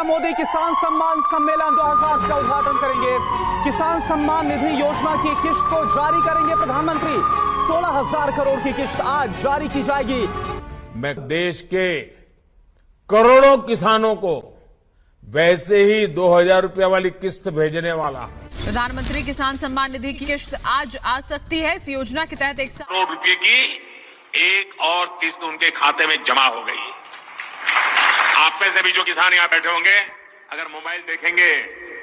मोदी किसान सम्मान सम्मेलन 2000 का उद्घाटन करेंगे। किसान सम्मान निधि योजना की किश्त को जारी करेंगे प्रधानमंत्री। 16,000 करोड़ की किश्त आज जारी की जाएगी। मैं देश के करोड़ों किसानों को वैसे ही 2,000 रुपये वाली किस्त भेजने वाला। प्रधानमंत्री किसान सम्मान निधि की किश्त आज आ सकती है। इस योजना के तहत 1 करोड़ रुपए की एक और किस्त उनके खाते में जमा हो गई। आप में से भी जो किसान यहाँ बैठे होंगे, अगर मोबाइल देखेंगे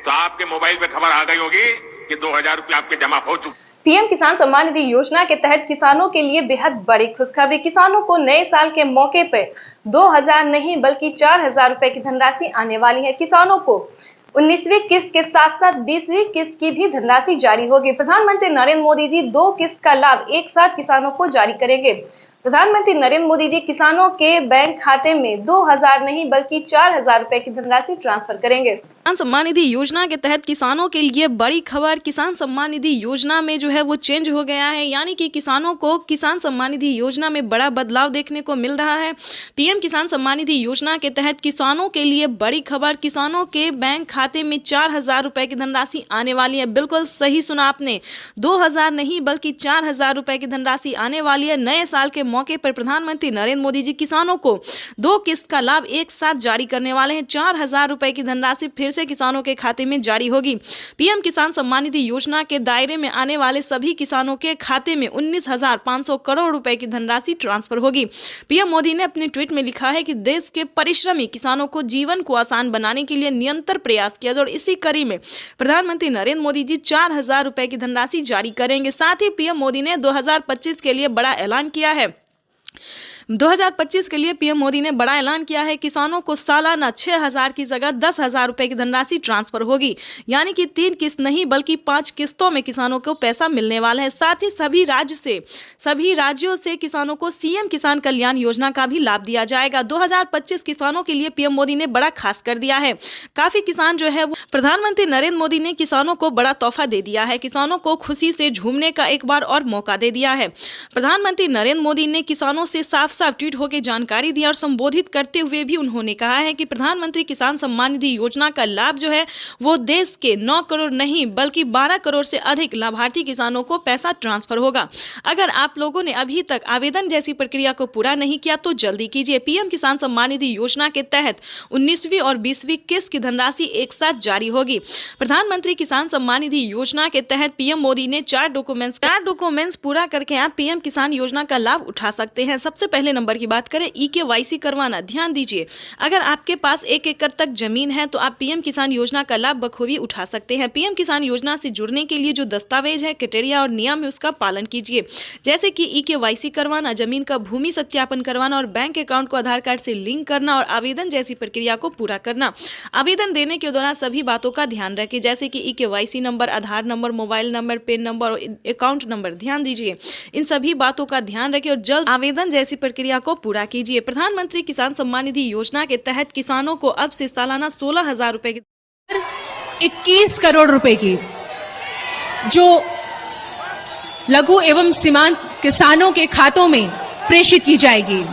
तो आपके मोबाइल पे खबर आ गई होगी कि 2,000 रुपये आपके जमा हो चुके। पीएम किसान सम्मान निधि योजना के तहत किसानों के लिए बेहद बड़ी खुशखबरी। किसानों को नए साल के मौके पर 2,000 नहीं बल्कि 4,000 रुपए की धनराशि आने वाली है। किसानों को 19वीं किस्त के साथ साथ 20वीं किस्त की भी धनराशि जारी होगी। प्रधानमंत्री नरेंद्र मोदी जी 2 किस्त का लाभ एक साथ किसानों को जारी करेंगे। प्रधानमंत्री नरेंद्र मोदी जी किसानों के बैंक खाते में 2,000 नहीं बल्कि 4,000 रुपए की धनराशि ट्रांसफर करेंगे। किसान सम्मान निधि योजना के तहत किसानों के लिए बड़ी खबर। किसान सम्मान निधि योजना में जो है वो चेंज हो गया है, यानी कि किसानों को किसान सम्मान निधि योजना में बड़ा बदलाव देखने को मिल रहा है। पीएम किसान सम्मान निधि योजना के तहत किसानों के लिए बड़ी खबर। किसानों के बैंक खाते में 4,000 रुपए की धनराशि आने वाली है। बिल्कुल सही सुना आपने, 2,000 नहीं बल्कि 4,000 रुपए की धनराशि आने वाली है। नए साल के मौके पर प्रधानमंत्री नरेंद्र मोदी जी किसानों को 2 किस्त का लाभ एक साथ जारी करने वाले हैं। 4,000 रुपए की धनराशि फिर से किसानों के खाते में जारी होगी। पीएम किसान सम्मान निधि योजना के दायरे में आने वाले सभी किसानों के खाते में 19,500 करोड़ रुपए की धनराशि ट्रांसफर होगी। पीएम मोदी ने अपने ट्वीट में लिखा है कि देश के परिश्रमी किसानों को जीवन को आसान बनाने के लिए निरंतर प्रयास किया जाए और इसी कड़ी में प्रधानमंत्री नरेंद्र मोदी जी 4,000 रुपए की धनराशि जारी करेंगे। साथ ही पीएम मोदी ने 2025 के लिए बड़ा ऐलान किया है। 2025 के लिए पीएम मोदी ने बड़ा ऐलान किया है। किसानों को सालाना 6,000 की जगह 10,000 रुपए की धनराशि ट्रांसफर होगी, यानी कि 3 किस्त नहीं बल्कि 5 किस्तों में किसानों को पैसा मिलने वाला है। साथ ही सभी राज्यों से किसानों को सीएम किसान कल्याण योजना का भी लाभ दिया जाएगा। 2025 किसानों के लिए पीएम मोदी ने बड़ा खास कर दिया है। काफी किसान जो है वो प्रधानमंत्री नरेंद्र मोदी ने किसानों को बड़ा तोहफा दे दिया है। किसानों को खुशी से झूमने का एक बार और मौका दे दिया है। प्रधानमंत्री नरेंद्र मोदी ने किसानों से साफ ट्वीट होकर जानकारी दी और संबोधित करते हुए भी उन्होंने कहा है कि प्रधानमंत्री किसान सम्मान निधि योजना का लाभ जो है वो देश के 9 करोड़ नहीं बल्कि 12 करोड़ से अधिक लाभार्थी किसानों को पैसा ट्रांसफर होगा। अगर आप लोगों ने अभी तक आवेदन जैसी प्रक्रिया को पूरा नहीं किया तो जल्दी कीजिए। पीएम किसान सम्मान निधि योजना के तहत 19वीं और 20वीं किस्त की धनराशि एक साथ जारी होगी। प्रधानमंत्री किसान सम्मान निधि योजना के तहत पीएम मोदी ने 4 डॉक्यूमेंट्स पूरा करके आप पीएम किसान योजना का लाभ उठा सकते हैं। सबसे पहले नंबर की बात करें, EKYC करवाना। ध्यान दीजिए, अगर आपके पास 1 एकड़ तक जमीन है तो आप पीएम किसान योजना का लाभ बखूबी उठा सकते हैं। पीएम किसान योजना से जुड़ने के लिए जो दस्तावेज है, क्राइटेरिया और नियम है उसका पालन कीजिए, जैसे कि EKYC करवाना, जमीन का भूमि सत्यापन करवाना और बैंक अकाउंट को आधार कार्ड से लिंक करना और आवेदन जैसी प्रक्रिया को पूरा करना। आवेदन देने के दौरान सभी बातों का ध्यान रखें, जैसे कि EKYC number, Aadhaar number, mobile number, PAN number और अकाउंट नंबर। ध्यान दीजिए, इन सभी बातों का ध्यान रखें और जल्द आवेदन जैसी प्रक्रिया को पूरा कीजिए। प्रधानमंत्री किसान सम्मान निधि योजना के तहत किसानों को अब से सालाना 16,000 रुपए की 21 करोड़ रुपए की जो लघु एवं सीमांत किसानों के खातों में प्रेषित की जाएगी।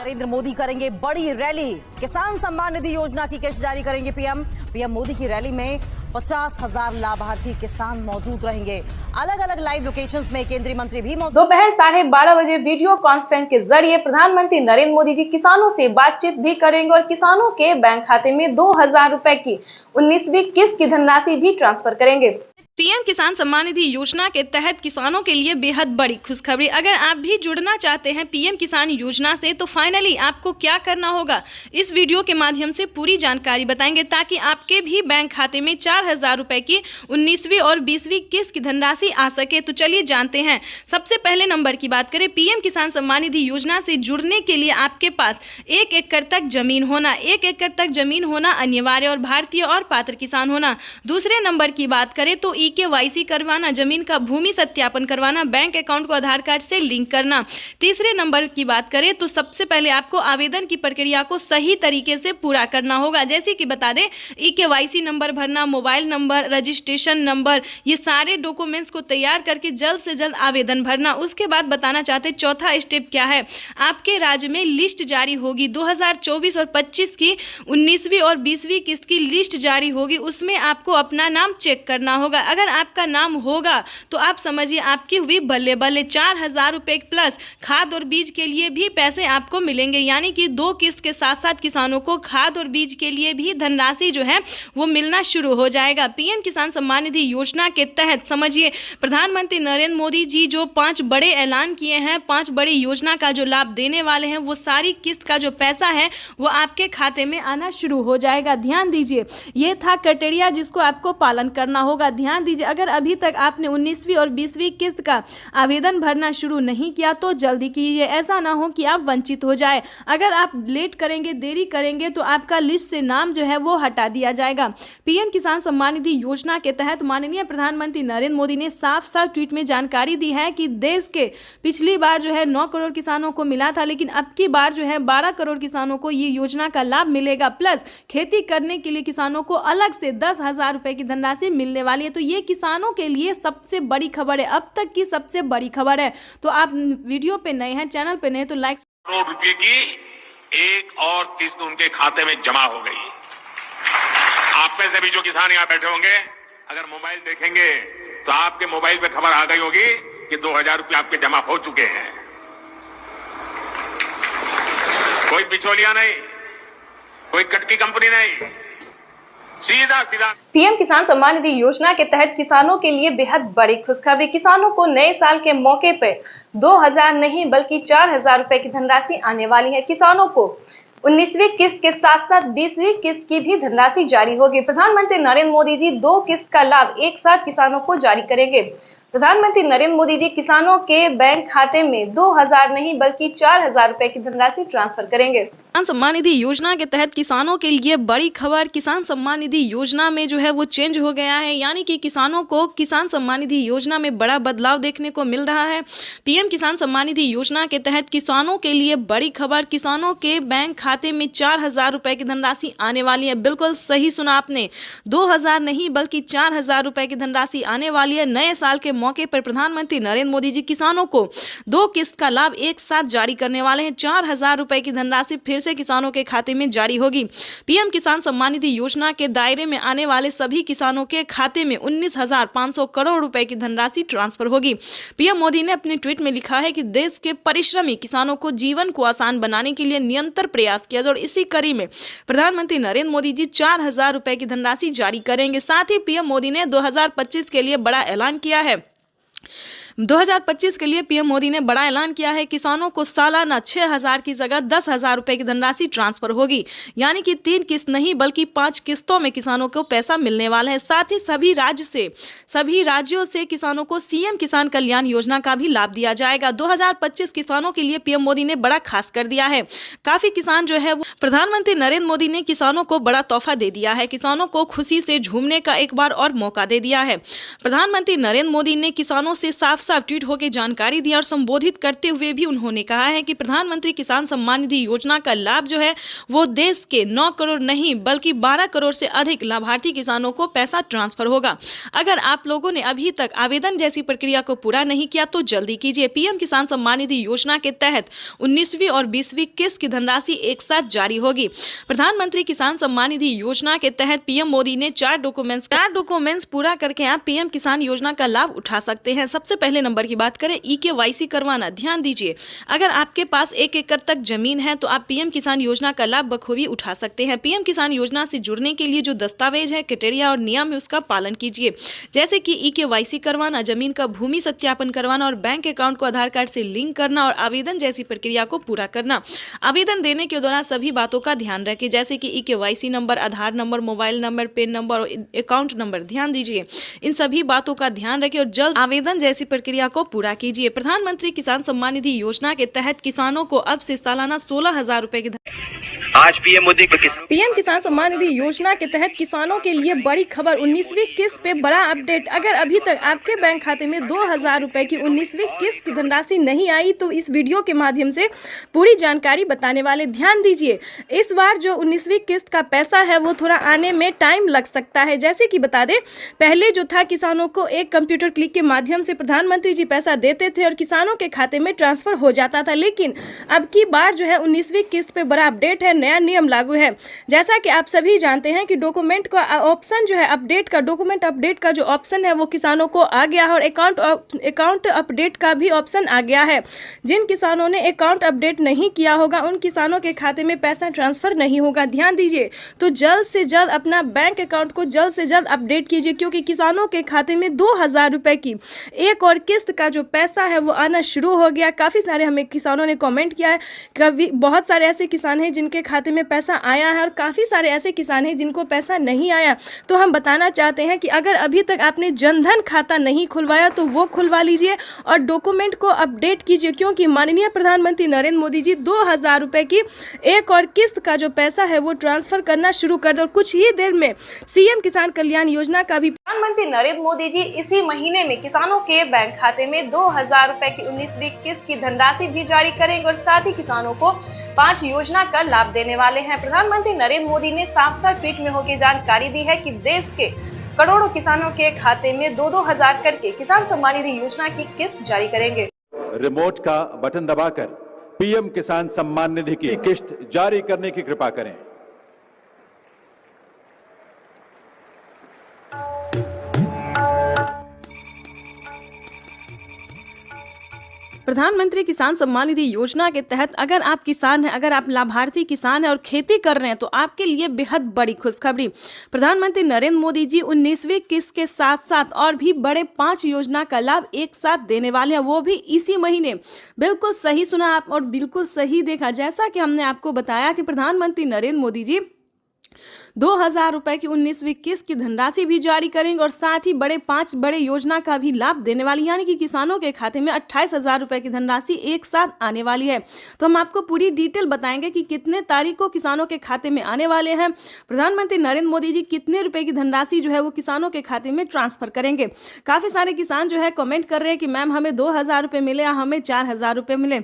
नरेंद्र मोदी करेंगे बड़ी रैली। किसान सम्मान निधि योजना की किश्त जारी करेंगे पीएम मोदी की रैली में 50,000 लाभार्थी किसान मौजूद रहेंगे। अलग अलग लाइव लोकेशंस में केंद्रीय मंत्री भी मौजूद। दोपहर 12:30 बजे वीडियो कॉन्फ्रेंस के जरिए प्रधानमंत्री नरेंद्र मोदी जी किसानों से बातचीत भी करेंगे और किसानों के बैंक खाते में 2,000 रुपए की 19वीं किस्त की धनराशि भी ट्रांसफर करेंगे। पीएम किसान सम्मान निधि योजना के तहत किसानों के लिए बेहद बड़ी खुशखबरी। अगर आप भी जुड़ना चाहते हैं पीएम किसान योजना से तो फाइनली आपको क्या करना होगा, इस वीडियो के माध्यम से पूरी जानकारी बताएंगे ताकि आपके भी बैंक खाते में 4,000 रुपए की 19वीं और 20वीं किस्त की धनराशि आ सके। तो चलिए जानते हैं। सबसे पहले नंबर की बात करें, पीएम किसान सम्मान निधि योजना से जुड़ने के लिए आपके पास 1 एकड़ तक जमीन होना, 1 एकड़ तक जमीन होना अनिवार्य और भारतीय और पात्र किसान होना। दूसरे नंबर की बात करें तो KYC करवाना, जमीन का भूमि सत्यापन करवाना, बैंक अकाउंट को आधार कार्ड से लिंक करना। तीसरे नंबर की बात करें तो सबसे पहले आपको आवेदन की प्रक्रिया को सही तरीके से पूरा करना होगा। जैसे कि बता दें, KYC नंबर भरना, मोबाइल नंबर, रजिस्ट्रेशन नंबर, ये सारे डॉक्यूमेंट्स को तैयार करके जल्द से जल्द आवेदन भरना। उसके बाद बताना चाहते चौथा स्टेप क्या है, आपके राज्य में लिस्ट जारी होगी 2024 और 25 की 19वीं और 20वीं किस्त की लिस्ट जारी होगी, उसमें आपको अपना नाम चेक करना होगा। अगर आपका नाम होगा तो आप समझिए आपकी हुई बल्ले बल्ले। 4,000 रुपये प्लस खाद और बीज के लिए भी पैसे आपको मिलेंगे, यानी कि 2 किस्त के साथ साथ किसानों को खाद और बीज के लिए भी धनराशि जो है वो मिलना शुरू हो जाएगा। पीएम किसान सम्मान निधि योजना के तहत समझिए प्रधानमंत्री नरेंद्र मोदी जी जो 5 बड़े ऐलान किए हैं, 5 बड़ी योजना का जो लाभ देने वाले हैं, वो सारी किस्त का जो पैसा है वो आपके खाते में आना शुरू हो जाएगा। ध्यान दीजिए, ये था क्राइटेरिया जिसको आपको पालन करना होगा। ध्यान दीजिए, अगर अभी तक आपने 19वीं और 20वीं किस्त का आवेदन भरना शुरू नहीं किया तो जल्दी कीजिए, ऐसा ना हो कि आप वंचित हो जाए। अगर आप लेट करेंगे, देरी करेंगे तो आपका लिस्ट से नाम जो है वो हटा दिया जाएगा। पीएम किसान सम्मान निधि योजना के तहत माननीय प्रधानमंत्री नरेंद्र मोदी ने साफ साफ ट्वीट में जानकारी दी है कि देश के पिछली बार जो है 9 करोड़ किसानों को मिला था, लेकिन अब की बार जो है 12 करोड़ किसानों को ये योजना का लाभ मिलेगा। प्लस खेती करने के लिए किसानों को अलग से 10,000 रुपए की धनराशि मिलने वाली है। तो ये किसानों के लिए सबसे बड़ी खबर है, अब तक की सबसे बड़ी खबर है। तो आप वीडियो पे नए हैं, चैनल पे नए, तो लाइक। करोड़ रुपए की एक और किस्त उनके खाते में जमा हो गई। आप में से भी जो किसान यहां बैठे होंगे, अगर मोबाइल देखेंगे तो आपके मोबाइल पे खबर आ गई होगी कि 2,000 रुपए आपके जमा हो चुके हैं। कोई बिचौलिया नहीं, कोई कटकी कंपनी नहीं, सीधा सीधा। पीएम किसान सम्मान निधि योजना के तहत किसानों के लिए बेहद बड़ी खुशखबरी। किसानों को नए साल के मौके पर 2,000 नहीं बल्कि 4,000 रुपए की धनराशि आने वाली है। किसानों को 19वीं किस्त के साथ साथ 20वीं किस्त की भी धनराशि जारी होगी। प्रधानमंत्री नरेंद्र मोदी जी 2 किस्त का लाभ एक साथ किसानों को जारी करेंगे। प्रधानमंत्री नरेंद्र मोदी जी किसानों के बैंक खाते में 2,000 नहीं बल्कि 4,000 रुपए की धनराशि ट्रांसफर करेंगे। किसान सम्मान निधि योजना के तहत किसानों के लिए बड़ी खबर, किसान सम्मान निधि योजना में जो है वो चेंज हो गया है, यानी कि किसानों को किसान सम्मान निधि योजना में बड़ा बदलाव देखने को मिल रहा है। पीएम किसान सम्मान निधि योजना के तहत किसानों के लिए बड़ी खबर, किसानों के बैंक खाते में 4,000 रुपए की धनराशि आने वाली है। बिल्कुल सही सुना आपने, 2,000 नहीं बल्कि 4,000 रुपए की धनराशि आने वाली है। नए साल के मौके पर प्रधानमंत्री नरेंद्र मोदी जी किसानों को 2 किस्त का लाभ एक साथ जारी करने वाले हैं। 4,000 रुपए की धनराशि फिर से किसानों के खाते में जारी होगी। पीएम किसान सम्मान निधि योजना के दायरे में आने वाले सभी किसानों के खाते में 19,500 करोड़ रुपए की धनराशि ट्रांसफर होगी। पीएम मोदी ने अपने ट्वीट में लिखा है कि देश के परिश्रमी किसानों को जीवन को आसान बनाने के लिए निरंतर प्रयास किया जाए और इसी कड़ी में प्रधानमंत्री नरेंद्र मोदी जी 4,000 रुपए की धनराशि जारी करेंगे। साथ ही पीएम मोदी ने 2025 के लिए बड़ा ऐलान किया है। 2025 के लिए पीएम मोदी ने बड़ा ऐलान किया है। किसानों को सालाना 6,000 की जगह 10,000 रुपए की धनराशि ट्रांसफर होगी, यानी कि 3 किस्त नहीं बल्कि 5 किस्तों में किसानों को पैसा मिलने वाला है। साथ ही सभी राज्यों से किसानों को सीएम किसान कल्याण योजना का भी लाभ दिया जाएगा। 2025 किसानों के लिए पीएम मोदी ने बड़ा खास कर दिया है। काफी किसान जो है वो प्रधानमंत्री नरेंद्र मोदी ने किसानों को बड़ा तोहफा दे दिया है, किसानों को खुशी से झूमने का एक बार और मौका दे दिया है। प्रधानमंत्री नरेंद्र मोदी ने किसानों से साफ ट्वीट होकर जानकारी दी और संबोधित करते हुए भी उन्होंने कहा है कि प्रधानमंत्री किसान सम्मान निधि योजना का लाभ जो है वो देश के 9 करोड़ नहीं बल्कि 12 करोड़ से अधिक लाभार्थी किसानों को पैसा ट्रांसफर होगा। अगर आप लोगों ने अभी तक आवेदन जैसी प्रक्रिया को पूरा नहीं किया तो जल्दी कीजिए। पीएम किसान सम्मान निधि योजना के तहत 19वीं और 20वीं किस्त की धनराशि एक साथ जारी होगी। प्रधानमंत्री किसान सम्मान निधि योजना के तहत पीएम मोदी ने 4 डॉक्यूमेंट्स पूरा करके आप पीएम किसान योजना का लाभ उठा सकते हैं। सबसे पहले नंबर की बात करें, KYC करवाना। ध्यान दीजिए, अगर आपके पास 1 एकड़ तक जमीन है तो आप पीएम किसान योजना का लाभ बखूबी उठा सकते हैं। पीएम किसान योजना से जुड़ने के लिए जो दस्तावेज है, क्राइटेरिया और नियम है उसका पालन कीजिए, जैसे कि KYC करवाना, जमीन का भूमि सत्यापन करवाना और बैंक अकाउंट को आधार कार्ड से लिंक करना और आवेदन जैसी प्रक्रिया को पूरा करना। आवेदन देने के दौरान सभी बातों का ध्यान रखें, जैसे कि KYC number, Aadhaar number, mobile number, PAN number और अकाउंट नंबर। ध्यान दीजिए, इन सभी बातों का ध्यान रखें और जल्द आवेदन जैसी प्रक्रिया को पूरा कीजिए। प्रधानमंत्री किसान सम्मान निधि योजना के तहत किसानों को अब से सालाना 16,000 रुपए की आज पीएम मोदी पीएम किसान सम्मान निधि योजना के तहत किसानों के लिए बड़ी खबर। 19वीं किस्त पे बड़ा अपडेट। अगर अभी तक आपके बैंक खाते में 2000 रुपए की 19वीं किस्त की धनराशि नहीं आई तो इस वीडियो के माध्यम से पूरी जानकारी बताने वाले। ध्यान दीजिए, इस बार जो 19वीं किस्त का पैसा है वो थोड़ा आने में टाइम लग सकता है। जैसे कि बता दें, पहले जो था किसानों को एक कंप्यूटर क्लिक के माध्यम से प्रधानमंत्री जी पैसा देते थे और किसानों के खाते में ट्रांसफर हो जाता था, लेकिन अब की बार जो है 19वीं किस्त पे बड़ा अपडेट है, नया नियम लागू है। जैसा कि आप सभी जानते हैं कि डॉक्यूमेंट का ऑप्शन जो है अपडेट का, डॉक्यूमेंट अपडेट का जो ऑप्शन है वो किसानों को आ गया है और अकाउंट अपडेट का भी ऑप्शन आ गया है। जिन किसानों ने अकाउंट अपडेट नहीं किया होगा उन किसानों के खाते में पैसा ट्रांसफर नहीं होगा। ध्यान दीजिए, तो जल्द से जल्द अपना बैंक अकाउंट को जल्द से जल्द अपडेट कीजिए, क्योंकि किसानों के खाते में 2000 रुपए की एक और किस्त का जो पैसा है वो आना शुरू हो गया। काफी सारे हमें किसानों ने कमेंट किया है, कभी बहुत सारे ऐसे किसान हैं जिनके खाते में पैसा आया है और काफ़ी सारे ऐसे किसान हैं जिनको पैसा नहीं आया। तो हम बताना चाहते हैं कि अगर अभी तक आपने जनधन खाता नहीं खुलवाया तो वो खुलवा लीजिए और डॉक्यूमेंट को अपडेट कीजिए, क्योंकि माननीय प्रधानमंत्री नरेंद्र मोदी जी 2000 रुपए की एक और किस्त का जो पैसा है वो ट्रांसफर करना शुरू कर दो। कुछ ही देर में सीएम किसान कल्याण योजना का भी प्रधानमंत्री नरेंद्र मोदी जी इसी महीने में किसानों के बैंक खाते में 2000 रुपए की 19वीं किस्त की धनराशि भी जारी करेंगे और साथ ही किसानों को 5 योजना का लाभ देने वाले हैं। प्रधानमंत्री नरेंद्र मोदी ने साफ-साफ ट्वीट में होकर जानकारी दी है कि देश के करोड़ों किसानों के खाते में 2-2 हजार करके किसान सम्मान निधि योजना की किस्त जारी करेंगे। रिमोट का बटन दबाकर पीएम किसान सम्मान निधि की किस्त जारी करने की कृपा करें। प्रधानमंत्री किसान सम्मान निधि योजना के तहत अगर आप किसान हैं, अगर आप लाभार्थी किसान हैं और खेती कर रहे हैं तो आपके लिए बेहद बड़ी खुशखबरी। प्रधानमंत्री नरेंद्र मोदी जी 19वीं किस्त के साथ साथ और भी बड़े 5 योजना का लाभ एक साथ देने वाले हैं, वो भी इसी महीने। बिल्कुल सही सुना आप और बिल्कुल सही देखा। जैसा कि हमने आपको बताया कि प्रधानमंत्री नरेंद्र मोदी जी 2000 रुपए की 19वीं किस्त की धनराशि भी जारी करेंगे और साथ ही 5 बड़े योजना का भी लाभ देने वाली, यानी कि किसानों के खाते में 28,000 रुपए की धनराशि एक साथ आने वाली है। तो हम आपको पूरी डिटेल बताएंगे कि कितने तारीख को किसानों के खाते में आने वाले हैं, प्रधानमंत्री नरेंद्र मोदी जी कितने रुपए की धनराशि जो है वो किसानों के खाते में ट्रांसफर करेंगे। काफी सारे किसान जो है कमेंट कर रहे हैं कि मैम हमें 2000 रुपए मिले या हमें 4000 रुपए मिले।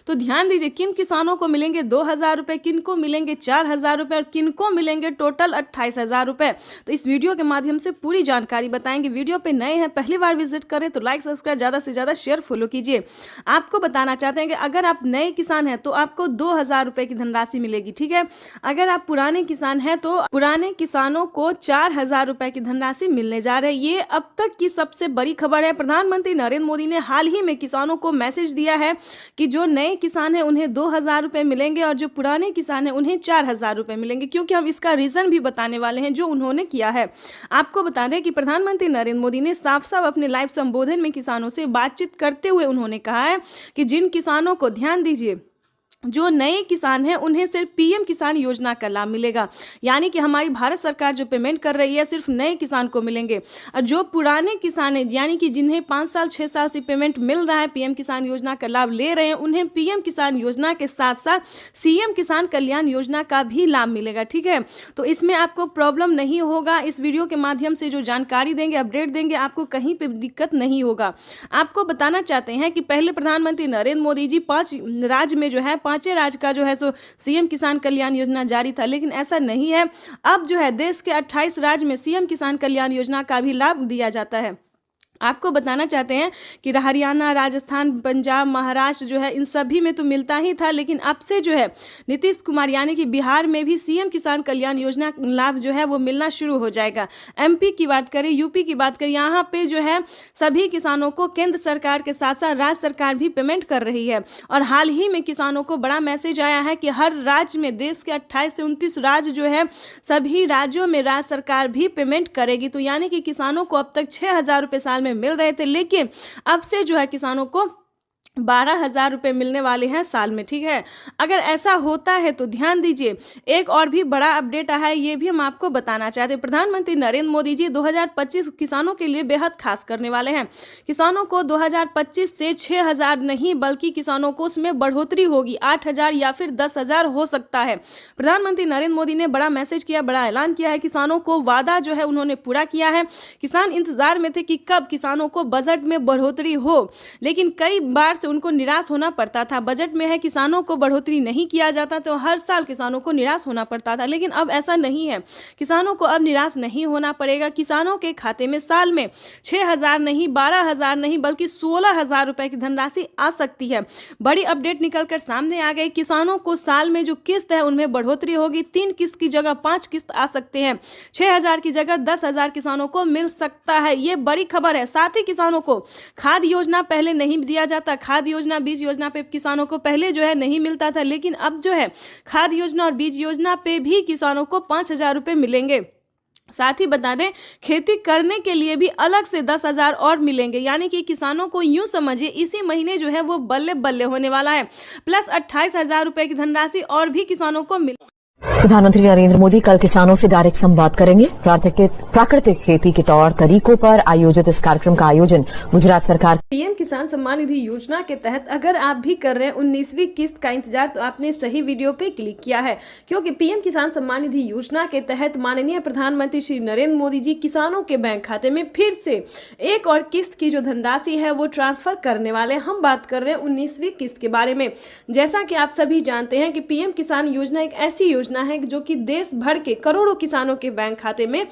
तो ध्यान दीजिए, किन किसानों को मिलेंगे 2000 रुपए, किन को मिलेंगे 4000 रुपए और किन को मिलेंगे टोटल 28,000 रुपए। तो इस वीडियो के माध्यम से पूरी जानकारी बताएंगे। वीडियो पे नए हैं, पहली बार विजिट करें तो लाइक सब्सक्राइब ज़्यादा से ज़्यादा शेयर फॉलो कीजिए। आपको बताना चाहते हैं कि अगर आप नए किसान हैं तो आपको 2000 रुपए की धनराशि मिलेगी, ठीक है। अगर आप पुराने किसान हैं तो पुराने किसानों को 4000 रुपए की धनराशि मिलने जा रही है। ये अब तक की सबसे बड़ी खबर है। प्रधानमंत्री नरेंद्र मोदी ने हाल ही में किसानों को मैसेज दिया है कि जो नए किसान हैं उन्हें 2000 रुपए मिलेंगे और जो पुराने किसान हैं उन्हें 4000 रुपए मिलेंगे, क्योंकि हम इसका रीजन भी बताने वाले हैं जो उन्होंने किया है। आपको बता दें कि प्रधानमंत्री नरेंद्र मोदी ने साफ साफ अपने लाइव संबोधन में किसानों से बातचीत करते हुए उन्होंने कहा है कि जिन किसानों को, ध्यान दीजिए, जो नए किसान हैं उन्हें सिर्फ पीएम किसान योजना का लाभ मिलेगा, यानी कि हमारी भारत सरकार जो पेमेंट कर रही है सिर्फ नए किसान को मिलेंगे। और जो पुराने किसान हैं, यानी कि जिन्हें 5 साल 6 साल से पेमेंट मिल रहा है, पीएम किसान योजना का लाभ ले रहे हैं, उन्हें पीएम किसान योजना के साथ साथ सीएम किसान कल्याण योजना का भी लाभ मिलेगा, ठीक है। तो इसमें आपको प्रॉब्लम नहीं होगा। इस वीडियो के माध्यम से जो जानकारी देंगे, अपडेट देंगे, आपको कहीं पर दिक्कत नहीं होगा। आपको बताना चाहते हैं कि पहले प्रधानमंत्री नरेंद्र मोदी जी 5 राज्य में जो है 5 राज्य का जो है सो सीएम किसान कल्याण योजना जारी था, लेकिन ऐसा नहीं है। अब जो है देश के 28 राज्य में सीएम किसान कल्याण योजना का भी लाभ दिया जाता है। आपको बताना चाहते हैं कि हरियाणा, राजस्थान, पंजाब, महाराष्ट्र जो है इन सभी में तो मिलता ही था, लेकिन अब से जो है नीतीश कुमार यानी कि बिहार में भी सीएम किसान कल्याण योजना लाभ जो है वो मिलना शुरू हो जाएगा। एमपी की बात करें, यूपी की बात करें, यहाँ पे जो है सभी किसानों को केंद्र सरकार के साथ साथ राज्य सरकार भी पेमेंट कर रही है। और हाल ही में किसानों को बड़ा मैसेज आया है कि हर राज्य में, देश के 28 से 29 राज्य जो है, सभी राज्यों में राज्य सरकार भी पेमेंट करेगी। तो यानी कि किसानों को अब तक 6000 रुपये साल में मिल रहे थे, लेकिन अब से जो है किसानों को 12,000 रुपये मिलने वाले हैं साल में। ठीक है, अगर ऐसा होता है तो ध्यान दीजिए, एक और भी बड़ा अपडेट आया है, ये भी हम आपको बताना चाहते हैं। प्रधानमंत्री नरेंद्र मोदी जी 2025 किसानों के लिए बेहद खास करने वाले हैं। किसानों को 2025 से 6,000 नहीं बल्कि किसानों को उसमें बढ़ोतरी होगी, 8,000 या फिर 10,000 हो सकता है। प्रधानमंत्री नरेंद्र मोदी ने बड़ा मैसेज किया, बड़ा ऐलान किया है। किसानों को वादा जो है उन्होंने पूरा किया है। किसान इंतजार में थे कि कब किसानों को बजट में बढ़ोतरी हो, लेकिन कई बार से उनको निराश होना पड़ता था। बजट में है किसानों को बढ़ोतरी नहीं किया जाता तो हर साल किसानों को निराश होना पड़ता था, लेकिन अब ऐसा नहीं है। किसानों को अब निराश नहीं होना पड़ेगा। किसानों के खाते में साल में 6,000 नहीं, 12,000 नहीं बल्कि 16,000 रुपए की धनराशि आ सकती है। बड़ी अपडेट निकलकर सामने आ गई। किसानों को साल में जो किस्त है उनमें बढ़ोतरी होगी। 3 किस्त की जगह 5 किस्त आ सकते हैं। 6,000 की जगह 10,000 किसानों को मिल सकता है। ये बड़ी खबर है। साथ ही किसानों को खाद योजना पहले नहीं दिया जाता, खाद योजना बीज योजना पे किसानों को पहले जो है नहीं मिलता था, लेकिन अब जो है खाद योजना और बीज योजना पे भी किसानों को 5,000 रुपये मिलेंगे। साथ ही बता दें, खेती करने के लिए भी अलग से 10,000 और मिलेंगे। यानी कि किसानों को यूं समझिए इसी महीने जो है वो बल्ले बल्ले होने वाला है। प्लस 28,000 रुपये की धनराशि और भी किसानों को मिल। प्रधानमंत्री नरेंद्र मोदी कल किसानों से डायरेक्ट संवाद करेंगे। प्राकृतिक खेती के तौर तरीकों पर आयोजित इस कार्यक्रम का आयोजन गुजरात सरकार। पीएम किसान सम्मान निधि योजना के तहत अगर आप भी कर रहे हैं 19वीं किस्त का इंतजार, तो आपने सही वीडियो पे क्लिक किया है, क्योंकि पीएम किसान सम्मान निधि योजना के तहत माननीय प्रधानमंत्री श्री नरेंद्र मोदी जी किसानों के बैंक खाते में फिर से एक और किस्त की जो धनराशि है वो ट्रांसफर करने वाले। हम बात कर रहे हैं 19वीं किस्त के बारे में। जैसा कि आप सभी जानते हैं कि पीएम किसान योजना एक ऐसी योजना है जो कि देश भर के करोड़ों किसानों के बैंक खाते में,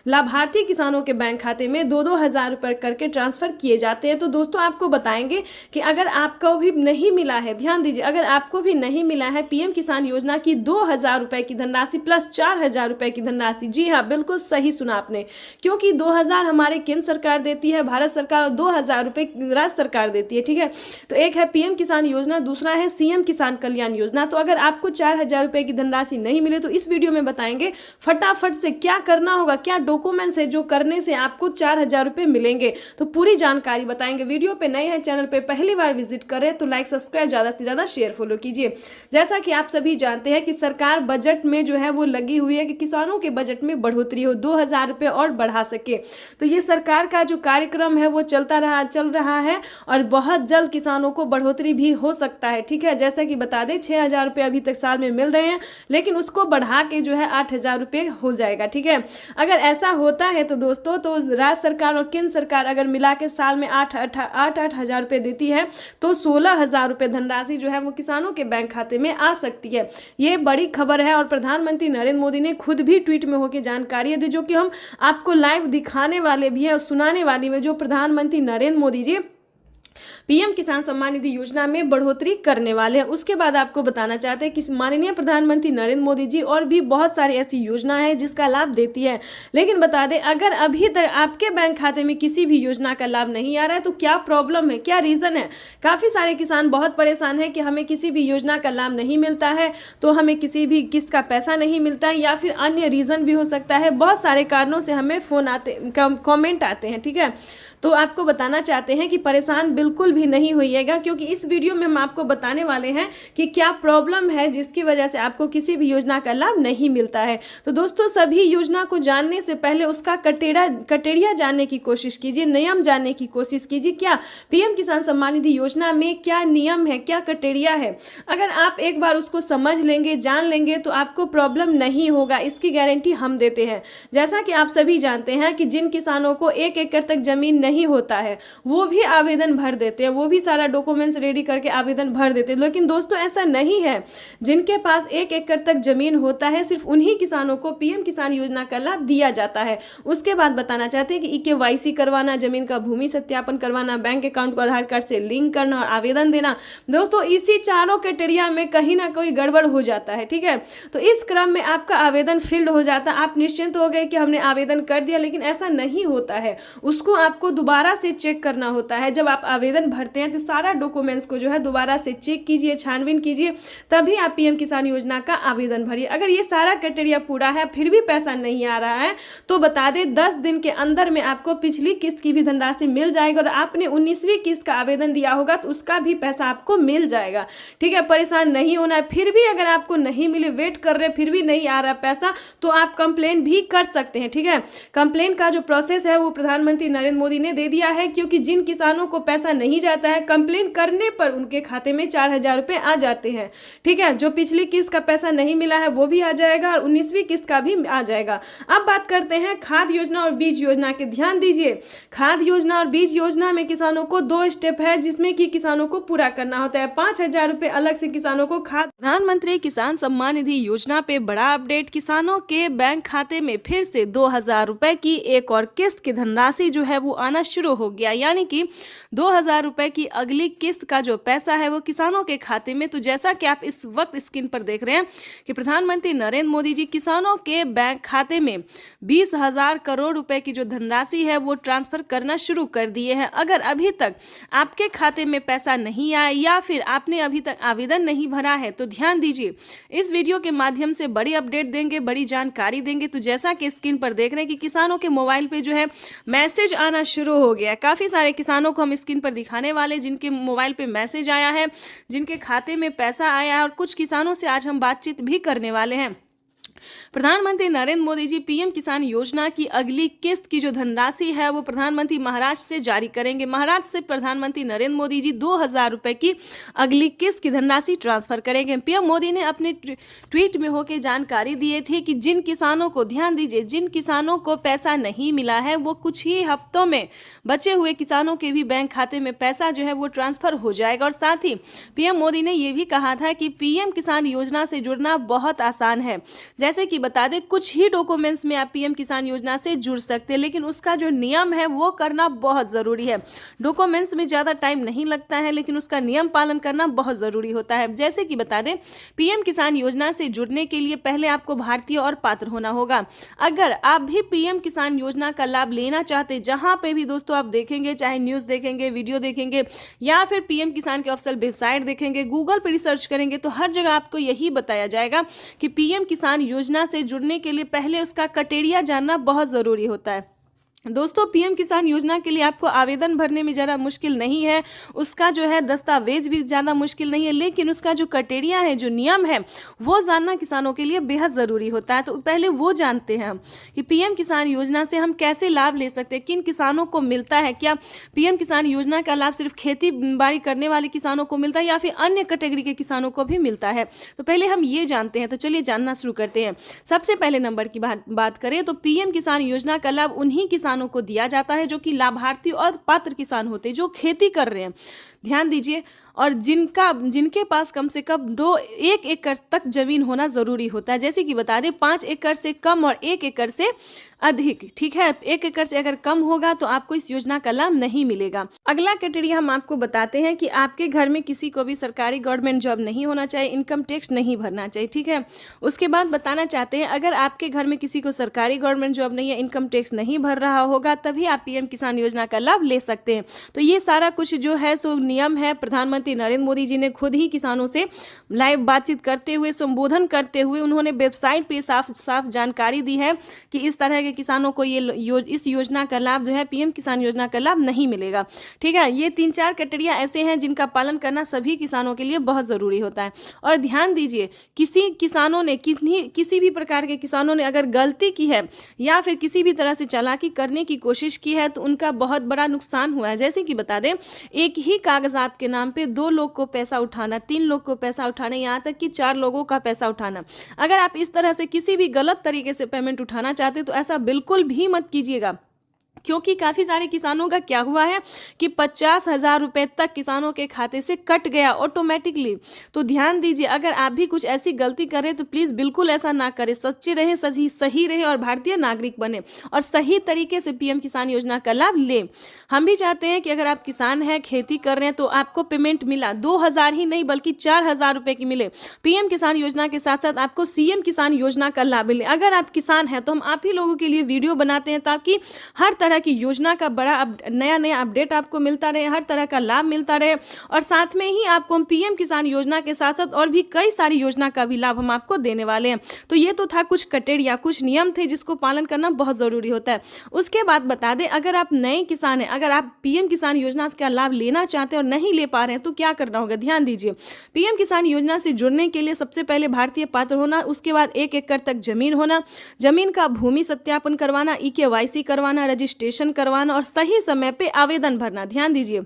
लाभार्थी किसानों के बैंक खाते में 2-2 हज़ार रुपये करके ट्रांसफर किए जाते हैं। तो दोस्तों आपको बताएंगे कि अगर आपको भी नहीं मिला है, ध्यान दीजिए, अगर आपको भी नहीं मिला है पीएम किसान योजना की 2,000 रुपये की धनराशि प्लस 4,000 रुपये की धनराशि, जी हाँ बिल्कुल सही सुना आपने, क्योंकि 2,000 हमारे केंद्र सरकार देती है, भारत सरकार, और 2,000 रुपये राज्य सरकार देती है। ठीक है, तो एक है पीएम किसान योजना, दूसरा है सीएम किसान कल्याण योजना। तो अगर आपको 4,000 रुपये की धनराशि नहीं मिले तो इस वीडियो में बताएंगे फटाफट से क्या करना होगा, क्या डॉक्यूमेंट्स है जो करने से आपको 4,000 रुपये मिलेंगे। तो पूरी जानकारी बताएंगे। वीडियो पे नए हैं, चैनल पे पहली बार विजिट कर रहे हैं तो लाइक सब्सक्राइब, ज्यादा से ज्यादा शेयर फॉलो कीजिए। जैसा कि आप सभी जानते हैं कि सरकार बजट में जो है वो लगी हुई है कि किसानों के बजट में बढ़ोतरी हो, 2,000 रुपये और बढ़ा सके। तो ये सरकार का जो कार्यक्रम है वो चल रहा है और बहुत जल्द किसानों को बढ़ोतरी भी हो सकता है। ठीक है, जैसा कि बता दें 6,000 रुपये अभी तक साल में मिल रहे हैं, लेकिन उसको बढ़ा के जो है 8,000 रुपये हो जाएगा। ठीक है, अगर ऐसा होता है तो दोस्तों, तो राज्य सरकार और केंद्र सरकार अगर मिला के साल में 8,000 रुपये देती है तो 16,000 रुपये धनराशि जो है वो किसानों के बैंक खाते में आ सकती है। ये बड़ी खबर है और प्रधानमंत्री नरेंद्र मोदी ने खुद भी ट्वीट में होकर जानकारी दी, जो कि हम आपको लाइव दिखाने वाले भी हैं और सुनाने वाली में, जो प्रधानमंत्री नरेंद्र मोदी जी पीएम किसान सम्मान निधि योजना में बढ़ोतरी करने वाले हैं। उसके बाद आपको बताना चाहते हैं कि माननीय प्रधानमंत्री नरेंद्र मोदी जी और भी बहुत सारी ऐसी योजना है जिसका लाभ देती है। लेकिन बता दें, अगर अभी तक आपके बैंक खाते में किसी भी योजना का लाभ नहीं आ रहा है तो क्या प्रॉब्लम है, क्या रीजन है। काफी सारे किसान बहुत परेशान है कि हमें किसी भी योजना का लाभ नहीं मिलता है, तो हमें किसी भी किस्त का पैसा नहीं मिलता है, या फिर अन्य रीजन भी हो सकता है। बहुत सारे कारणों से हमें फोन आते, कमेंट आते हैं। ठीक है, तो आपको बताना चाहते हैं कि परेशान बिल्कुल भी नहीं होइएगा, क्योंकि इस वीडियो में हम आपको बताने वाले हैं कि क्या प्रॉब्लम है जिसकी वजह से आपको किसी भी योजना का लाभ नहीं मिलता है। तो दोस्तों, सभी योजना को जानने से पहले उसका कटेरिया जानने की कोशिश कीजिए, नियम जानने की कोशिश कीजिए। क्या पीएम किसान सम्मान निधि योजना में क्या नियम है, क्या कटेरिया है। अगर आप एक बार उसको समझ लेंगे, जान लेंगे, तो आपको प्रॉब्लम नहीं होगा, इसकी गारंटी हम देते हैं। जैसा कि आप सभी जानते हैं कि जिन किसानों को 1 एकड़ तक जमीन नहीं होता है वो भी आवेदन भर देते हैं, वो भी सारा डॉक्यूमेंट्स रेडी करके आवेदन भर देते हैं। लेकिन दोस्तों ऐसा नहीं है, जिनके पास 1 एकड़ तक जमीन होता है सिर्फ उन्हीं किसानों को पीएम किसान योजना का लाभ दिया जाता है। उसके बाद बताना चाहते हैं कि KYC करवाना, जमीन का भूमि सत्यापन करवाना, बैंक अकाउंट को आधार कार्ड से लिंक करना और आवेदन देना। दोस्तों इसी चारों क्राइटेरिया में कहीं ना कोई गड़बड़ हो जाता है। ठीक है, तो इस क्रम में आपका आवेदन फील्ड हो जाता है, आप निश्चिंत हो गए कि हमने आवेदन कर दिया, लेकिन ऐसा नहीं होता है। उसको आपको दोबारा से चेक करना होता है। जब आप आवेदन भरते हैं तो सारा डॉक्यूमेंट्स को जो है दोबारा से चेक कीजिए, छानबीन कीजिए, तभी आप पीएम किसान योजना का आवेदन भरिए। अगर ये सारा क्राइटेरिया पूरा है फिर भी पैसा नहीं आ रहा है तो बता दें 10 दिन के अंदर में आपको पिछली किस्त की भी धनराशि मिल जाएगी और आपने 19वीं किस्त का आवेदन दिया होगा तो उसका भी पैसा आपको मिल जाएगा। ठीक है, परेशान नहीं होना है। फिर भी अगर आपको नहीं मिले, वेट कर रहे फिर भी नहीं आ रहा पैसा, तो आप कंप्लेन भी कर सकते हैं। ठीक है, कंप्लेन का जो प्रोसेस है वो प्रधानमंत्री नरेंद्र मोदी ने दे दिया है, क्योंकि जिन किसानों को पैसा नहीं जाता है कंप्लेन करने पर उनके खाते में 4,000 रुपए आ जाते हैं। ठीक है, जो पिछली किस्त का पैसा नहीं मिला है वो भी आ जाएगा और 19वीं किस्त का भी आ जाएगा। अब बात करते हैं खाद योजना और बीज योजना के। ध्यान दीजिए, खाद योजना और बीज योजना में किसानों को 2 स्टेप है जिसमें कि किसानों को पूरा करना होता है। 5,000 रुपए अलग से किसानों को खाद। प्रधानमंत्री किसान सम्मान निधि योजना पे बड़ा अपडेट, किसानों के बैंक खाते में फिर से 2,000 रुपए की एक और किस्त की धनराशि जो है वो आना शुरू हो गया, यानी कि 2,000 रुपए की अगली किस्त का जो पैसा है वो किसानों के खाते में। तो जैसा कि आप इस वक्त स्क्रीन पर देख रहे हैं कि प्रधानमंत्री नरेंद्र मोदी जी किसानों के बैंक खाते में 20,000 करोड़ रुपए की जो धनराशि है वो ट्रांसफर करना शुरू कर दिए हैं। अगर अभी तक आपके खाते में पैसा नहीं आया या फिर आपने अभी तक आवेदन नहीं भरा है तो ध्यान दीजिए, इस वीडियो के माध्यम से बड़ी अपडेट देंगे, बड़ी जानकारी देंगे। तो जैसा कि स्क्रीन पर देख रहे हैं कि किसानों के मोबाइल पे जो है मैसेज आना शुरू हो गया। काफ़ी सारे किसानों को हम स्क्रीन पर दिखाने वाले जिनके मोबाइल पे मैसेज आया है, जिनके खाते में पैसा आया है, और कुछ किसानों से आज हम बातचीत भी करने वाले हैं। प्रधानमंत्री नरेंद्र मोदी जी पीएम किसान योजना की अगली किस्त की जो धनराशि है वो प्रधानमंत्री महाराष्ट्र से जारी करेंगे। महाराष्ट्र से प्रधानमंत्री नरेंद्र मोदी जी 2,000 रुपए की अगली किस्त की धनराशि ट्रांसफर करेंगे। पीएम मोदी ने अपने ट्वीट में होकर जानकारी दिए थे कि जिन किसानों को, ध्यान दीजिए, जिन किसानों को पैसा नहीं मिला है वो कुछ ही हफ्तों में बचे हुए किसानों के भी बैंक खाते में पैसा जो है वो ट्रांसफर हो जाएगा। और साथ ही पीएम मोदी ने ये भी कहा था कि पीएम किसान योजना से जुड़ना बहुत आसान है। जैसे कि बता दें, कुछ ही डॉक्यूमेंट्स में आप पीएम किसान योजना से जुड़ सकते हैं, लेकिन उसका जो नियम है वो करना बहुत ज़रूरी है। डॉक्यूमेंट्स में ज़्यादा टाइम नहीं लगता है, लेकिन उसका नियम पालन करना बहुत ज़रूरी होता है। जैसे कि बता दें, पीएम किसान योजना से जुड़ने के लिए पहले आपको भारतीय और पात्र होना होगा। अगर आप भी पीएम किसान योजना का लाभ लेना चाहते, जहां पे भी दोस्तों आप देखेंगे, चाहे न्यूज़ देखेंगे, वीडियो देखेंगे या फिर पीएम किसान के ऑफिशियल वेबसाइट देखेंगे, गूगल पर रिसर्च करेंगे, तो हर जगह आपको यही बताया जाएगा कि पीएम किसान योजना से जुड़ने के लिए पहले उसका क्राइटेरिया जानना बहुत ज़रूरी होता है। दोस्तों, पीएम किसान योजना के लिए आपको आवेदन भरने में ज़्यादा मुश्किल नहीं है, उसका जो है दस्तावेज भी ज़्यादा मुश्किल नहीं है, लेकिन उसका जो क्राइटेरिया है, जो नियम है, वो जानना किसानों के लिए बेहद ज़रूरी होता है। तो पहले वो जानते हैं हम कि पीएम किसान योजना से हम कैसे लाभ ले सकते हैं, किन किसानों को मिलता है। क्या पीएम किसान योजना का लाभ सिर्फ खेती बाड़ी करने वाले किसानों को मिलता है या फिर अन्य कैटेगरी के किसानों को भी मिलता है, तो पहले हम ये जानते हैं। तो चलिए जानना शुरू करते हैं। सबसे पहले नंबर की बात करें तो पीएम किसान योजना का लाभ उन्हीं किसानों को दिया जाता है जो कि लाभार्थी और पात्र किसान होते हैं, जो खेती कर रहे हैं। ध्यान दीजिए, और जिनके पास कम से कम 1 एकड़ तक जमीन होना जरूरी होता है। जैसे कि बता दें, 5 एकड़ से कम और 1 एकड़ से अधिक। ठीक है, 1 एकड़ से अगर कम होगा तो आपको इस योजना का लाभ नहीं मिलेगा। अगला क्राइटेरिया हम आपको बताते हैं कि आपके घर में किसी को भी सरकारी गवर्नमेंट जॉब नहीं होना चाहिए, इनकम टैक्स नहीं भरना चाहिए। ठीक है, उसके बाद बताना चाहते हैं, अगर आपके घर में किसी को सरकारी गवर्नमेंट जॉब नहीं है, इनकम टैक्स नहीं भर रहा होगा, तभी आप पीएम किसान योजना का लाभ ले सकते हैं। तो ये सारा कुछ जो है सो नियम है। प्रधानमंत्री नरेंद्र मोदी जी ने खुद ही किसानों से लाइव बातचीत करते हुए, संबोधन करते हुए उन्होंने वेबसाइट पे साफ साफ जानकारी दी है कि इस तरह के किसानों को इस योजना का लाभ जो है, पीएम किसान योजना का लाभ नहीं मिलेगा। ठीक है, ये 3-4 क्राइटेरिया ऐसे हैं जिनका पालन करना सभी किसानों के लिए बहुत ज़रूरी होता है। और ध्यान दीजिए, किसी भी प्रकार के किसानों ने अगर गलती की है या फिर किसी भी तरह से चालाकी करने की कोशिश की है तो उनका बहुत बड़ा नुकसान हुआ है। जैसे कि बता दें, एक ही कागजात के नाम पे 2 लोग को पैसा उठाना, 3 लोग को पैसा उठाना, यहाँ तक कि 4 लोगों का पैसा उठाना। अगर आप इस तरह से किसी भी गलत तरीके से पेमेंट उठाना चाहते तो ऐसा बिल्कुल भी मत कीजिएगा, क्योंकि काफ़ी सारे किसानों का क्या हुआ है कि 50,000 रुपए तक किसानों के खाते से कट गया ऑटोमेटिकली। तो ध्यान दीजिए, अगर आप भी कुछ ऐसी गलती करें तो प्लीज़ बिल्कुल ऐसा ना करें। सच्चे रहें, सही रहें और भारतीय नागरिक बने और सही तरीके से पीएम किसान योजना का लाभ लें। हम भी चाहते हैं कि अगर आप किसान हैं, खेती कर रहे हैं, तो आपको पेमेंट मिला 2,000 ही नहीं बल्कि 4,000 रुपये की मिले। पीएम किसान योजना के साथ साथ आपको सीएम किसान योजना का लाभ मिले। अगर आप किसान हैं तो हम आप ही लोगों के लिए वीडियो बनाते हैं ताकि हर तरह तरह की योजना का बड़ा नया अपडेट आपको मिलता रहे, हर तरह का लाभ मिलता रहे, और साथ में ही आपको हम पीएम किसान योजना के साथ साथ और भी कई सारी योजना का भी लाभ हम आपको देने वाले हैं। तो ये तो था कुछ क्राइटेरिया, कुछ नियम थे जिसको पालन करना बहुत ज़रूरी होता है। उसके बाद बता दें, अगर आप नए किसान हैं, अगर आप पीएम किसान योजना का लाभ लेना चाहते हैं और नहीं ले पा रहे हैं तो क्या करना होगा, ध्यान दीजिए। पीएम किसान योजना से जुड़ने के लिए सबसे पहले भारतीय पात्र होना, उसके बाद 1 एकड़ तक जमीन होना, जमीन का भूमि सत्यापन करवाना, EKYC करवाना, रजिस्ट्रेशन करवाना और सही समय पे आवेदन भरना। ध्यान दीजिए,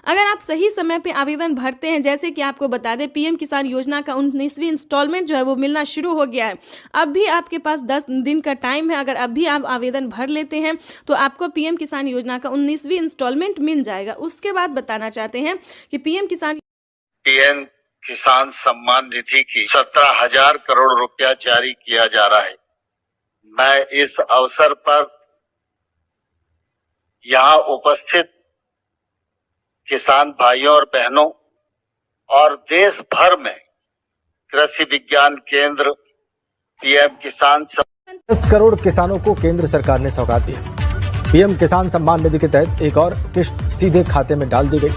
अगर आप सही समय पे आवेदन भरते हैं, जैसे कि आपको बता दें पीएम किसान योजना का 19वीं इंस्टॉलमेंट जो है वो मिलना शुरू हो गया है। अब भी आपके पास 10 दिन का टाइम है, अगर अब भी आप आवेदन भर लेते हैं तो आपको पीएम किसान योजना का 19वीं इंस्टॉलमेंट मिल जाएगा। उसके बाद बताना चाहते हैं कि पीएम किसान सम्मान निधि की 17,000 करोड़ रुपया जारी किया जा रहा है। मैं इस अवसर पर यहाँ उपस्थित किसान भाइयों और बहनों और देश भर में कृषि विज्ञान केंद्र पीएम किसान 10 करोड़ किसानों को केंद्र सरकार ने सौगात दी। पीएम किसान सम्मान निधि के तहत एक और किश्त सीधे खाते में डाल दी गई।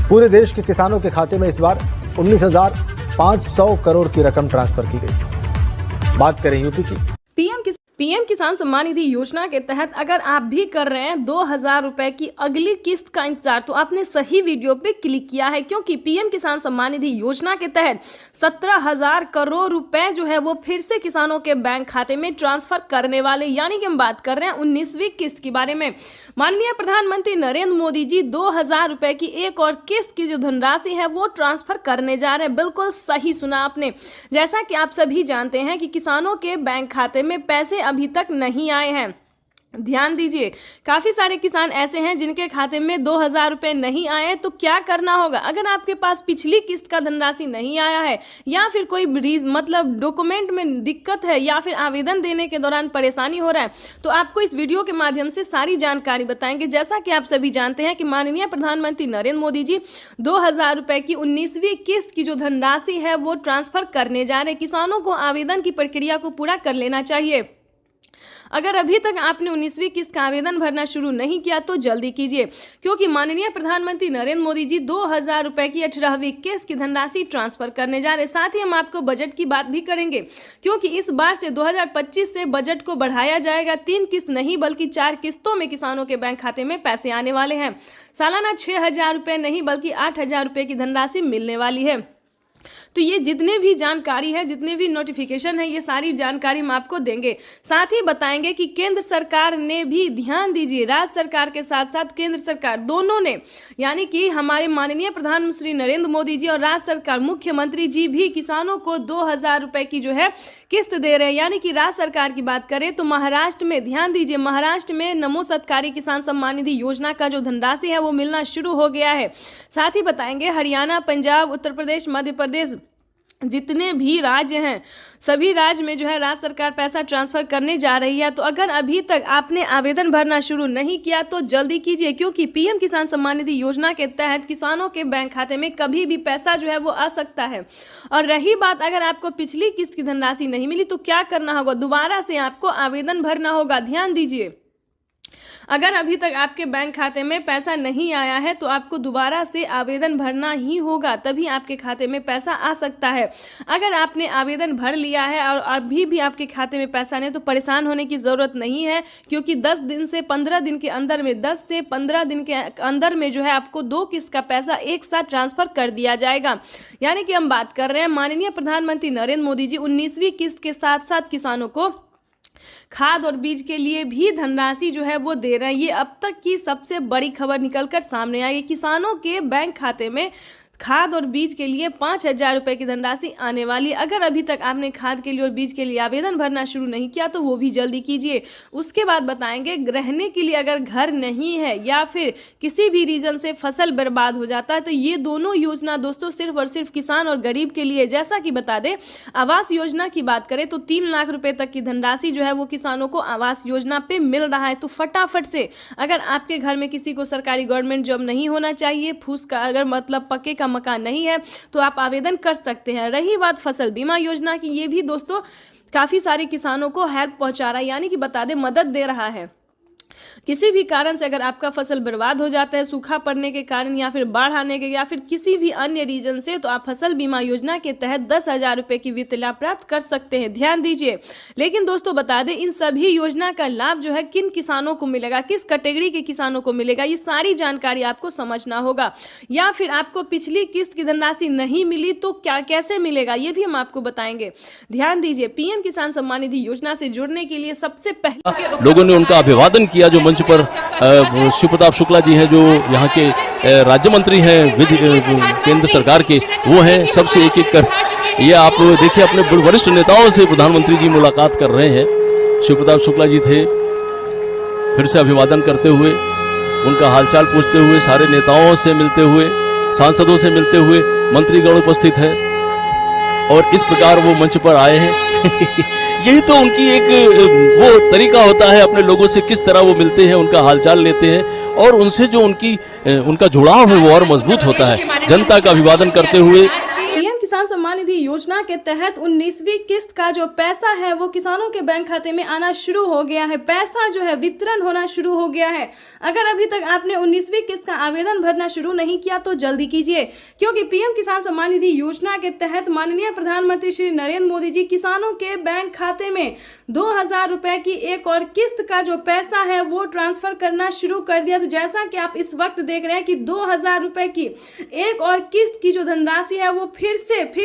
पूरे देश के किसानों के खाते में इस बार 19,500 करोड़ की रकम ट्रांसफर की गई। बात करें यूपी की। पीएम किसान सम्मान निधि योजना के तहत अगर आप भी कर रहे हैं 2,000 रुपए की अगली किस्त का इंतजार, तो आपने सही वीडियो पे क्लिक किया है, क्योंकि पीएम किसान सम्मान निधि योजना के तहत 17,000 करोड़ रुपए जो है वो फिर से किसानों के बैंक खाते में ट्रांसफर करने वाले, यानी कि हम बात कर रहे हैं 19वीं किस्त के बारे में। माननीय प्रधानमंत्री नरेंद्र मोदी जी 2,000 रुपए की एक और किस्त की जो धनराशि है वो ट्रांसफर करने जा रहे हैं। बिल्कुल सही सुना आपने। जैसा कि आप सभी जानते हैं कि किसानों के बैंक खाते में पैसे अभी तक नहीं आए हैं। ध्यान दीजिए, काफी सारे किसान ऐसे हैं जिनके खाते में 2,000 रुपए नहीं आए, तो क्या करना होगा। अगर आपके पास पिछली किस्त का धनराशि नहीं आया है, या फिर कोई मतलब डॉक्यूमेंट में दिक्कत है, या फिर आवेदन देने के दौरान परेशानी हो रहा है, तो आपको इस वीडियो के माध्यम से सारी जानकारी बताएंगे। जैसा कि आप सभी जानते हैं कि माननीय प्रधानमंत्री नरेंद्र मोदी जी 2,000 रुपए की 19वीं किस्त की जो धनराशि है वो ट्रांसफर करने जा रहे। किसानों को आवेदन की प्रक्रिया को पूरा कर लेना चाहिए। अगर अभी तक आपने 19वीं किस्त का आवेदन भरना शुरू नहीं किया तो जल्दी कीजिए, क्योंकि माननीय प्रधानमंत्री नरेंद्र मोदी जी 2,000 रुपए की 18वीं किस्त की धनराशि ट्रांसफर करने जा रहे। साथ ही हम आपको बजट की बात भी करेंगे, क्योंकि इस बार से 2025 से बजट को बढ़ाया जाएगा। 3 किस्त नहीं बल्कि 4 किस्तों में किसानों के बैंक खाते में पैसे आने वाले हैं। सालाना 6,000 रुपए नहीं बल्कि 8,000 रुपए की धनराशि मिलने वाली है। तो ये जितने भी जानकारी है, जितने भी नोटिफिकेशन है, ये सारी जानकारी हम आपको देंगे। साथ ही बताएंगे कि केंद्र सरकार ने भी, ध्यान दीजिए, राज्य सरकार के साथ साथ केंद्र सरकार दोनों ने, यानी कि हमारे माननीय प्रधानमंत्री श्री नरेंद्र मोदी जी और राज्य सरकार मुख्यमंत्री जी भी किसानों को 2,000 रुपए की जो है किस्त दे रहे हैं। यानी कि राज्य सरकार की बात करें तो महाराष्ट्र में, ध्यान दीजिए, महाराष्ट्र में नमो सत्कारी किसान सम्मान निधि योजना का जो धनराशि है वो मिलना शुरू हो गया है। साथ ही बताएंगे हरियाणा, पंजाब, उत्तर प्रदेश, मध्य प्रदेश, जितने भी राज्य हैं, सभी राज्य में जो है राज्य सरकार पैसा ट्रांसफर करने जा रही है। तो अगर अभी तक आपने आवेदन भरना शुरू नहीं किया तो जल्दी कीजिए, क्योंकि पीएम किसान सम्मान निधि योजना के तहत किसानों के बैंक खाते में कभी भी पैसा जो है वो आ सकता है। और रही बात, अगर आपको पिछली किस्त की धनराशि नहीं मिली तो क्या करना होगा, दोबारा से आपको आवेदन भरना होगा। ध्यान दीजिए, अगर अभी तक आपके बैंक खाते में पैसा नहीं आया है तो आपको दोबारा से आवेदन भरना ही होगा, तभी आपके खाते में पैसा आ सकता है। अगर आपने आवेदन भर लिया है और अभी भी आपके खाते में पैसा नहीं तो परेशान होने की ज़रूरत नहीं है, क्योंकि 10 दिन से 15 दिन के अंदर में, 10 से 15 दिन के अंदर में जो है आपको 2 किस्त का पैसा एक साथ ट्रांसफर कर दिया जाएगा। यानी कि हम बात कर रहे हैं माननीय प्रधानमंत्री नरेंद्र मोदी जी 19वीं किस्त के साथ साथ किसानों को खाद और बीज के लिए भी धनराशि जो है वो दे रहे हैं। ये अब तक की सबसे बड़ी खबर निकलकर सामने आई। किसानों के बैंक खाते में खाद और बीज के लिए 5,000 रुपए की धनराशि आने वाली। अगर अभी तक आपने खाद के लिए और बीज के लिए आवेदन भरना शुरू नहीं किया तो वो भी जल्दी कीजिए। उसके बाद बताएंगे रहने के लिए अगर घर नहीं है या फिर किसी भी रीजन से फसल बर्बाद हो जाता है तो ये दोनों योजना दोस्तों सिर्फ और सिर्फ किसान और गरीब के लिए। जैसा कि बता दें, आवास योजना की बात करें तो 3 लाख रुपए तक की धनराशि जो है वो किसानों को आवास योजना पे मिल रहा है। तो फटाफट से, अगर आपके घर में किसी को सरकारी गवर्नमेंट जॉब नहीं होना चाहिए, फूस का अगर मतलब पक्के का मकान नहीं है तो आप आवेदन कर सकते हैं। रही बात फसल बीमा योजना की, ये भी दोस्तों काफी सारे किसानों को हेल्प पहुंचा रहा है, यानी कि बता दें मदद दे रहा है। किसी भी कारण से अगर आपका फसल बर्बाद हो जाता है सूखा पड़ने के कारण या फिर बाढ़ आने के या फिर किसी भी अन्य रीजन से, तो आप फसल बीमा योजना के तहत 10,000 रुपए की वित्त लाभ प्राप्त कर सकते हैं। ध्यान दीजिए। लेकिन दोस्तों बता दें, इन सभी योजना का लाभ जो है किन किसानों को मिलेगा, किस कैटेगरी के किसानों को मिलेगा, ये सारी जानकारी आपको समझना होगा। या फिर आपको पिछली किस्त की धनराशि नहीं मिली तो क्या कैसे मिलेगा, ये भी हम आपको बताएंगे। ध्यान दीजिए। पीएम किसान सम्मान निधि योजना से जुड़ने के लिए सबसे पहले लोगों ने उनका अभिवादन किया। जो मंच पर शिव प्रताप शुक्ला जी हैं, जो यहाँ के राज्य मंत्री हैं विधि केंद्र सरकार के, वो हैं। सबसे एक एक कर ये आप देखिए, अपने वरिष्ठ नेताओं से प्रधानमंत्री जी मुलाकात कर रहे हैं। शिव प्रताप शुक्ला जी थे, फिर से अभिवादन करते हुए, उनका हालचाल पूछते हुए, सारे नेताओं से मिलते हुए, सांसदों से मिलते हुए, मंत्रीगण उपस्थित है और इस प्रकार वो मंच पर आए हैं। यही तो उनकी एक वो तरीका होता है, अपने लोगों से किस तरह वो मिलते हैं, उनका हालचाल लेते हैं और उनसे जो उनका जुड़ाव है वो और मजबूत होता है। जनता का अभिवादन करते हुए पीएम किसान सम्मान निधि योजना के तहत 19वीं किस्त का जो पैसा है वो किसानों के बैंक खाते में आना शुरू हो गया है। पैसा जो है वितरण होना शुरू हो गया है। अगर अभी तक आपने 19वीं किस्त का आवेदन भरना शुरू नहीं किया तो जल्दी कीजिए, क्योंकि पीएम किसान सम्मान निधि योजना के तहत माननीय प्रधानमंत्री श्री नरेंद्र मोदी जी किसानों के बैंक खाते में 2,000 रुपए की एक और किस्त का जो पैसा है वो ट्रांसफर करना शुरू कर दिया। तो जैसा कि आप इस वक्त देख रहे हैं कि 2,000 रुपए की एक और किस्त की जो धनराशि है वो फिर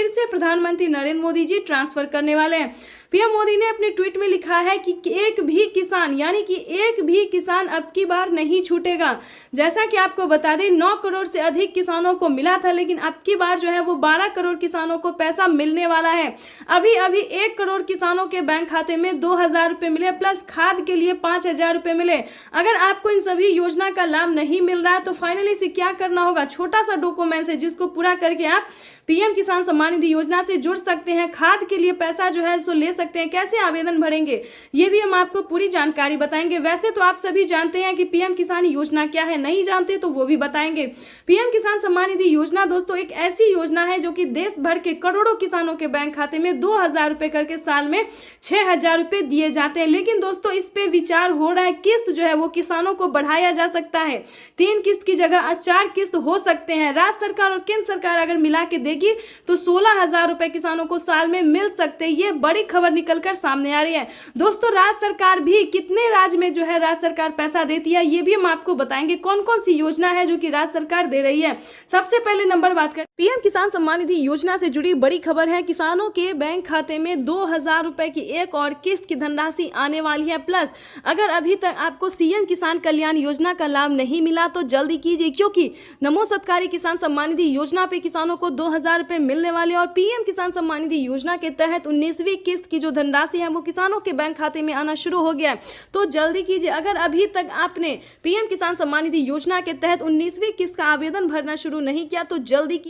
से प्रधानमंत्री नरेंद्र मोदी जी ट्रांसफर करने वाले हैं। पीएम मोदी ने अपने ट्वीट में लिखा है कि एक भी किसान, यानी कि एक भी किसान अब की बार नहीं छूटेगा। जैसा कि आपको बता दें, 9 करोड़ से अधिक किसानों को मिला था, लेकिन अब की बार जो है वो 12 करोड़ किसानों को पैसा मिलने वाला है। अभी 1 करोड़ किसानों के बैंक खाते में 2,000 रुपए मिले, प्लस खाद के लिए 5,000 रुपए मिले। अगर आपको इन सभी योजना का लाभ नहीं मिल रहा है तो फाइनली से क्या करना होगा, छोटा सा डॉक्यूमेंट है जिसको पूरा करके आप पीएम किसान सम्मान निधि योजना से जुड़ सकते हैं। खाद के लिए पैसा जो है सो ले सकते हैं। कैसे आवेदन भरेंगे ये भी हम आपको पूरी जानकारी बताएंगे। वैसे तो आप सभी जानते हैं कि पीएम किसान योजना क्या है, नहीं जानते तो वो भी बताएंगे। पीएम किसान सम्मान निधि योजना दोस्तों एक ऐसी योजना है जो कि देश भर के करोड़ों किसानों के बैंक खाते में 2,000 रुपए करके साल में 6,000 रुपए दिए जाते हैं। लेकिन दोस्तों इस पे विचार हो रहा है, किस्त जो है वो किसानों को बढ़ाया जा सकता है। 3 किस्त की जगह 4 किस्त हो सकते हैं। राज्य सरकार और केंद्र सरकार अगर मिला के देगी तो 16,000 रुपए किसानों को साल में मिल सकते हैं। ये बड़ी खबर निकलकर सामने आ रही है। दोस्तों राज्य सरकार भी कितने राज्य में जो है राज्य सरकार पैसा देती है ये भी हम आपको बताएंगे। कौन कौन सी योजना है जो कि राज्य सरकार दे रही है। सबसे पहले नंबर बात करें, पीएम किसान सम्मान निधि योजना से जुड़ी बड़ी खबर है। किसानों के बैंक खाते में 2,000 रुपए की एक और किस्त की धनराशि आने वाली है। प्लस अगर अभी तक आपको सीएम किसान कल्याण योजना का लाभ नहीं मिला तो जल्दी कीजिए, क्योंकि नमो सत्कारी किसान सम्मान निधि योजना पे किसानों को 2,000 रुपए मिलने वाले और पीएम किसान सम्मान निधि योजना के तहत 19वीं किस्त की जो धनराशि है वो किसानों के बैंक खाते में आना शुरू हो गया है। तो जल्दी कीजिए। अगर अभी तक आपने पीएम किसान सम्मान निधि योजना के तहत 19वीं किस्त का आवेदन भरना शुरू नहीं किया तो जल्दी